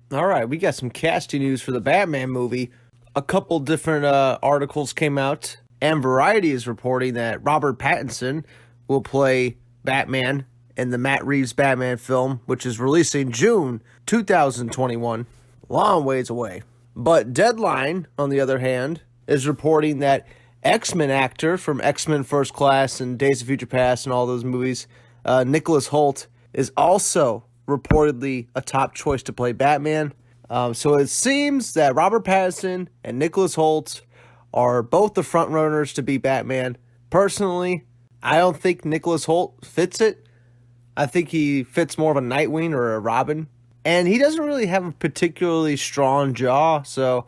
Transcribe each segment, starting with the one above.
All right, we got some casting news for the Batman movie. A couple different articles came out, and Variety is reporting that Robert Pattinson will play Batman in the Matt Reeves Batman film, which is releasing June 2021. Long ways away. But Deadline, on the other hand, is reporting that X-Men actor from X-Men First Class and Days of Future Past and all those movies, Nicholas Hoult, is also reportedly a top choice to play Batman. So it seems that Robert Pattinson and Nicholas Hoult are both the front runners to be Batman. Personally, I don't think Nicholas Hoult fits it. I think he fits more of a Nightwing or a Robin. And he doesn't really have a particularly strong jaw, so,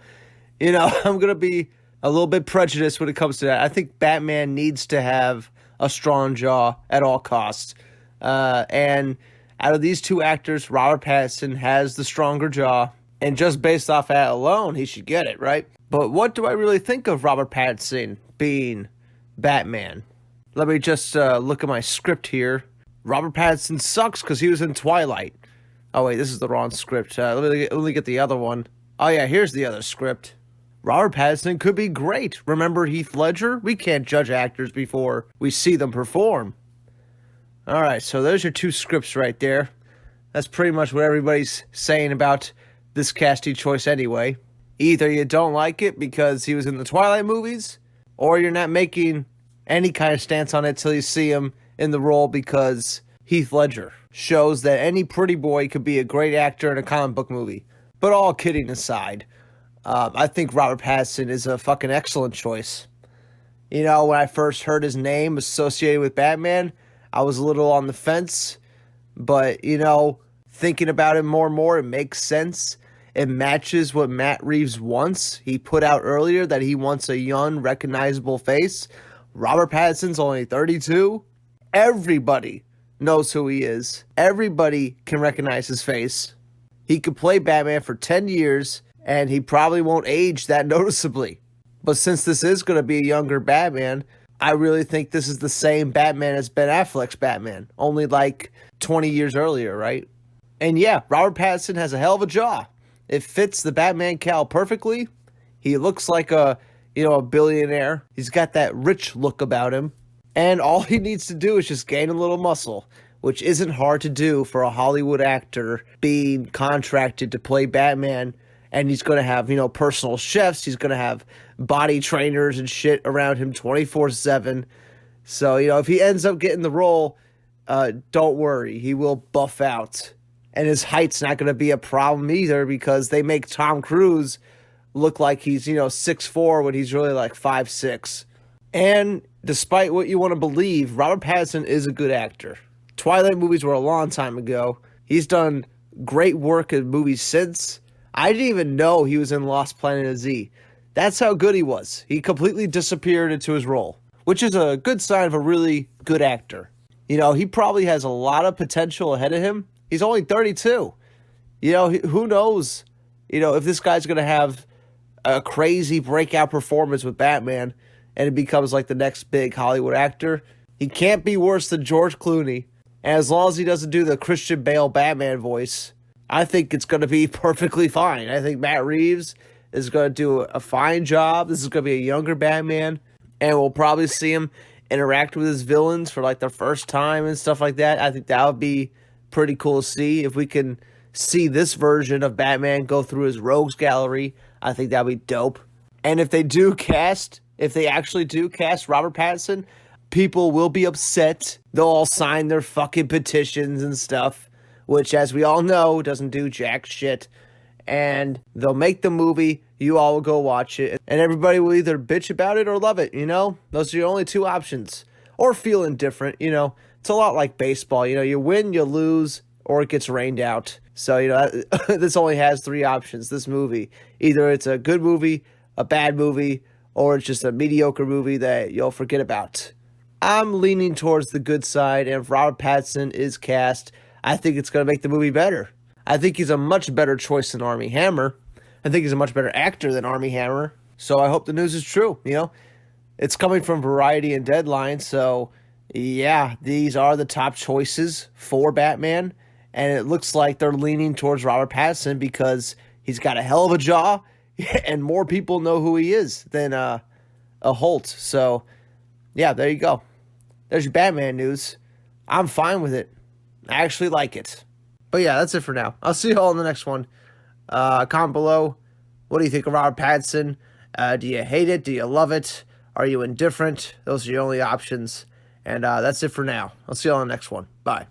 I'm going to be a little bit prejudiced when it comes to that. I think Batman needs to have a strong jaw at all costs. And out of these two actors, Robert Pattinson has the stronger jaw. And just based off that alone, he should get it, right? But what do I really think of Robert Pattinson being Batman? Let me just look at my script here. Robert Pattinson sucks because he was in Twilight. Oh, wait, this is the wrong script. Let me get the other one. Oh, yeah, here's the other script. Robert Pattinson could be great. Remember Heath Ledger? We can't judge actors before we see them perform. All right, so there's your two scripts right there. That's pretty much what everybody's saying about this casting choice anyway. Either you don't like it because he was in the Twilight movies, or you're not making any kind of stance on it till you see him in the role because Heath Ledger shows that any pretty boy could be a great actor in a comic book movie. But all kidding aside, I think Robert Pattinson is a fucking excellent choice. When I first heard his name associated with Batman, I was a little on the fence. But, thinking about it more and more, it makes sense. It matches what Matt Reeves wants. He put out earlier that he wants a young, recognizable face. Robert Pattinson's only 32. Everybody knows who he is. Everybody can recognize his face. He could play Batman for 10 years, and he probably won't age that noticeably. But since this is going to be a younger Batman, I really think this is the same Batman as Ben Affleck's Batman, only like 20 years earlier, right? And yeah, Robert Pattinson has a hell of a jaw. It fits the Batman cowl perfectly. He looks like a billionaire. He's got that rich look about him. And all he needs to do is just gain a little muscle, which isn't hard to do for a Hollywood actor being contracted to play Batman. And he's going to have, personal chefs. He's going to have body trainers and shit around him 24/7. So, if he ends up getting the role, don't worry. He will buff out. And his height's not going to be a problem either because they make Tom Cruise look like he's, 6'4" when he's really like 5'6". And despite what you want to believe, Robert Pattinson is a good actor. Twilight movies were a long time ago. He's done great work in movies since. I didn't even know he was in Lost Planet of Z. That's how good he was. He completely disappeared into his role, which is a good sign of a really good actor. He probably has a lot of potential ahead of him. He's only 32. Who knows, if this guy's going to have a crazy breakout performance with Batman and it becomes like the next big Hollywood actor. He can't be worse than George Clooney. And as long as he doesn't do the Christian Bale Batman voice, I think it's going to be perfectly fine. I think Matt Reeves is going to do a fine job. This is going to be a younger Batman. And we'll probably see him interact with his villains for like the first time and stuff like that. I think that would be pretty cool to see. If we can see this version of Batman go through his rogues gallery, I think that would be dope. And if they actually do cast Robert Pattinson, people will be upset. They'll all sign their fucking petitions and stuff, which, as we all know, doesn't do jack shit. And they'll make the movie. You all will go watch it. And everybody will either bitch about it or love it, Those are your only two options. Or feel indifferent, It's a lot like baseball. You win, you lose, or it gets rained out. So, this only has three options, this movie. Either it's a good movie, a bad movie, or it's just a mediocre movie that you'll forget about. I'm leaning towards the good side, and if Robert Pattinson is cast, I think it's going to make the movie better. I think he's a much better choice than Armie Hammer. I think he's a much better actor than Armie Hammer. So I hope the news is true, It's coming from Variety and Deadline, so yeah, these are the top choices for Batman. And it looks like they're leaning towards Robert Pattinson because he's got a hell of a jaw and more people know who he is than a Holt. So, yeah, there you go. There's your Batman news. I'm fine with it. I actually like it. But yeah, that's it for now. I'll see you all in the next one. Comment below. What do you think of Robert Pattinson? Do you hate it? Do you love it? Are you indifferent? Those are your only options. And that's it for now. I'll see you all in the next one. Bye.